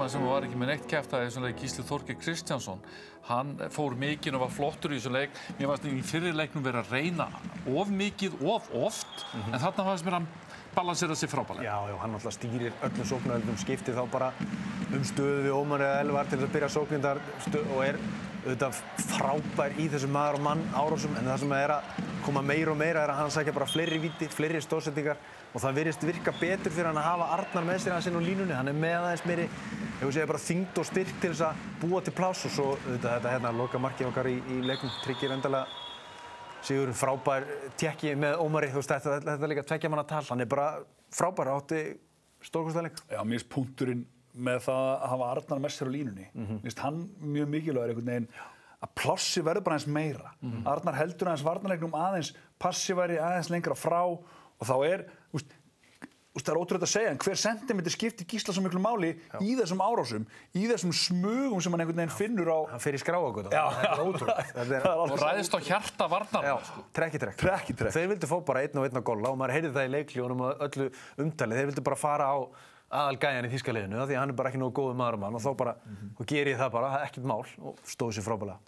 leikmann sem var ekki með neitt kæftæði í þessum leik, Gísli Þorgeir Kristjánsson. Hann fór mikinn og var flottur í þessum leik. Mér fannst í fyrri leiknum verið að reyna of mikið, of oft, en þarna fannst mér hann balansera sig frábærlega. Já, hann alltaf stýrir öllum sóknaröldum, skiptir þá bara stöðu við Ómar eða Elvar til þess að byrja sóknindar og auðvitað frábær í þessum maður og mann árásum, en það sem að koma meira og meira að hann sækja bara fleiri víti, fleiri stóðsendingar og það virðist virka betur fyrir hann að hafa Arnar með sér aðeins inn á línunni. Hann með aðeins meiri, bara þyngd og styrk til þess að búa til pláss og svo auðvitað þetta loka markið okkar í leiknum tryggir endalega Sigurður frábær tékki með Ómari, þetta líka tveggja manna tal. Hann bara frábær, átti stórkostlegan leik. Já, mér finnst punkturinn með það að hafa Arnar með sér á línunni. Mér finnst hann mjög mikilvægur einhvern veginn að plássi verður bara aðeins meira. Arnar heldur aðeins varnarleiknum aðeins passíværi aðeins lengra frá og þá það ótrúlegt að segja, en hver sentimeter skiptir Gísla svo miklu máli í þessum árásum, í þessum smugum sem hann einhvern veginn finnur á... Hann fer í skráagötu. Þetta ótrúlegt. Og ræðist á hjarta varnarna. Trekk í trekk. Þeir vildu fá bara einn og einn að golla og maður heyrði það í leikljónum og öllu umtalið. Þeir vildu bara fara á aðalgæjan í þýska liðinu því að hann bara ekki nógu góður maður og þá gerir ég það bara, ekkert mál og stóð sér frábærlega.